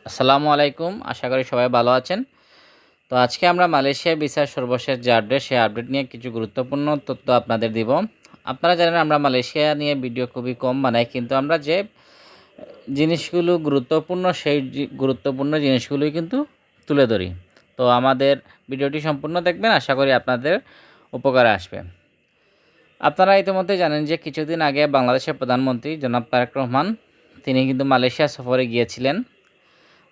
আসসালামু আলাইকুম। আশা করি সবাই ভালো আছেন। তো আজকে আমরা মালয়েশিয়া ভিসার সর্বশেষ যে আপডেট, সেই আপডেট নিয়ে কিছু গুরুত্বপূর্ণ তথ্য আপনাদের দিব। আপনারা জানেন আমরা মালয়েশিয়া নিয়ে ভিডিও খুবই কম বানাই, কিন্তু আমরা যে জিনিসগুলো গুরুত্বপূর্ণ সেই গুরুত্বপূর্ণ জিনিসগুলোই কিন্তু তুলে ধরি। তো আমাদের ভিডিওটি সম্পূর্ণ দেখবেন, আশা করি আপনাদের উপকারে আসবে। আপনারা ইতিমধ্যে জানেন যে কিছুদিন আগে বাংলাদেশের প্রধানমন্ত্রী জনাব তারেক রহমান তিনি কিন্তু মালয়েশিয়া সফরে গিয়েছিলেন।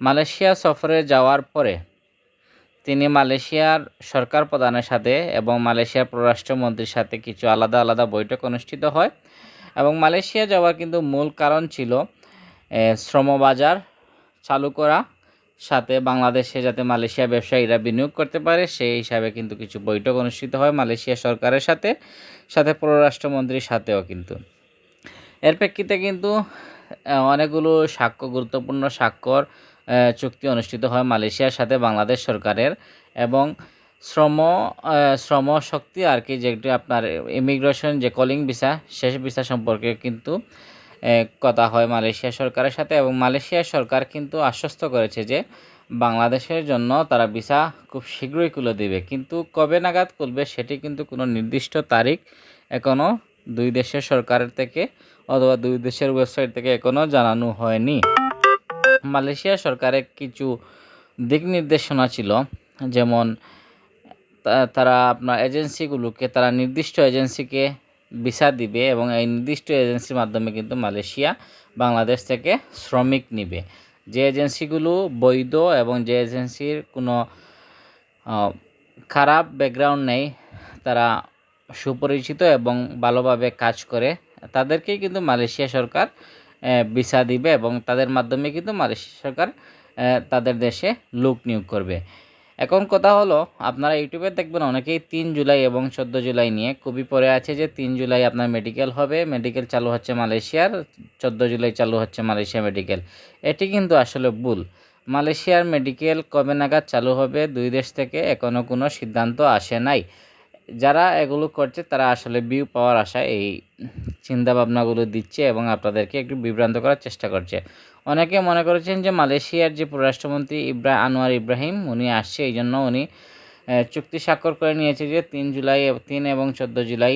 মালয়েশিয়া সফরে যাওয়ার পরে তিনি মালয়েশিয়ার সরকার প্রধানের সাথে এবং মালয়েশিয়ার পররাষ্ট্রমন্ত্রীর সাথে কিছু আলাদা আলাদা বৈঠক অনুষ্ঠিত হয়। এবং মালয়েশিয়া যাওয়ার কিন্তু মূল কারণ ছিল শ্রমবাজার চালু করা, সাথে বাংলাদেশে যাতে মালয়েশিয়া ব্যবসায়ীরা বিনিয়োগ করতে পারে সেই হিসাবে কিন্তু কিছু বৈঠক অনুষ্ঠিত হয় মালয়েশিয়া সরকারের সাথে, সাথে পররাষ্ট্রমন্ত্রীর সাথেও। কিন্তু এর প্রেক্ষিতে কিন্তু অনেকগুলো গুরুত্বপূর্ণ স্বাক্ষর চুক্তি অনুষ্ঠিত হয় মালয়েশিয়ার সাথে বাংলাদেশ সরকারের। এবং শ্রম শক্তি আর কি, যেটি আপনার ইমিগ্রেশন যে কলিং ভিসা, শেষ ভিসা সম্পর্কে কিন্তু কথা হয় মালয়েশিয়া সরকারের সাথে। এবং মালয়েশিয়া সরকার কিন্তু আশ্বস্ত করেছে যে বাংলাদেশের জন্য তারা ভিসা খুব শীঘ্রই খুলে দেবে, কিন্তু কবে নাগাদ খুলবে সেটি কিন্তু কোনো নির্দিষ্ট তারিখ এখনও দুই দেশের সরকারের থেকে অথবা দুই দেশের ওয়েবসাইট থেকে এখনও জানানো হয়নি। মালয়েশিয়া সরকারের কিছু দিক নির্দেশনা ছিল, যেমন তারা আপনার এজেন্সিগুলোকে, তারা নির্দিষ্ট এজেন্সিকে ভিসা দিবে এবং এই নির্দিষ্ট এজেন্সির মাধ্যমে কিন্তু মালয়েশিয়া বাংলাদেশ থেকে শ্রমিক নিবে। যে এজেন্সিগুলো বৈধ এবং যে এজেন্সির কোনো খারাপ ব্যাকগ্রাউন্ড নেই, তারা সুপরিচিত এবং ভালোভাবে কাজ করে, তাদেরকেই কিন্তু মালয়েশিয়া সরকার ভিসা দিবে এবং তাদের মাধ্যমে কিন্তু মালয়েশিয়া সরকার তাদের দেশে লোক নিয়োগ করবে। এখন কথা হলো, আপনারা ইউটিউবে দেখবেন অনেকেই 3 জুলাই এবং 14 জুলাই নিয়ে খুবই পড়ে আছে যে 3 জুলাই আপনার মেডিকেল হবে, মেডিকেল চালু হচ্ছে মালয়েশিয়ার, 14 জুলাই চালু হচ্ছে মালয়েশিয়া মেডিকেল। এটি কিন্তু আসলে ভুল। মালয়েশিয়ার মেডিকেল কবে নাগাদ চালু হবে দুই দেশ থেকে এখনও কোনো সিদ্ধান্ত আসে নাই। যারা এগুলো করছে তারা আসলে ভিউ পাওয়ার আশায় এই চিন্তাভাবনাগুলো দিচ্ছে এবং আপনাদেরকে একটু বিভ্রান্ত করার চেষ্টা করছে। অনেকে মনে করেছেন যে মালয়েশিয়ার যে পররাষ্ট্রমন্ত্রী আনোয়ার ইব্রাহিম উনি আসছে, এই জন্য উনি চুক্তি স্বাক্ষর করে নিয়েছে যে 3 এবং 14 জুলাই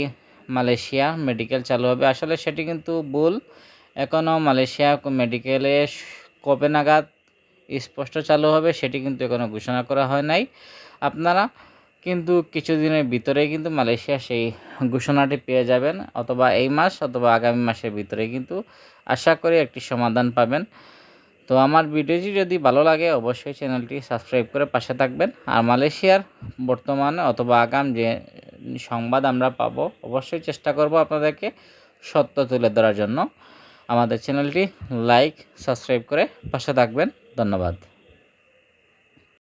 মালয়েশিয়া মেডিকেল চালু হবে। আসলে সেটি কিন্তু ভুল। এখনও মালয়েশিয়া মেডিকেলে কবে নাগাদ স্পষ্ট চালু হবে সেটি কিন্তু এখনও ঘোষণা করা হয় নাই। আপনারা কিন্তু কিছুদিনের ভিতরেই কিন্তু মালয়েশিয়া সেই ঘোষণাটি পেয়ে যাবেন, অথবা এই মাস অথবা আগামী মাসের ভিতরে কিন্তু আশা করি একটি সমাধান পাবেন। তো আমার ভিডিওটি যদি ভালো লাগে অবশ্যই চ্যানেলটি সাবস্ক্রাইব করে পাশে থাকবেন। আর মালয়েশিয়ার বর্তমানে অথবা আগাম যে সংবাদ আমরা পাবো অবশ্যই চেষ্টা করব আপনাদেরকে সত্য তুলে ধরার জন্য। আমাদের চ্যানেলটি লাইক সাবস্ক্রাইব করে পাশে থাকবেন। ধন্যবাদ।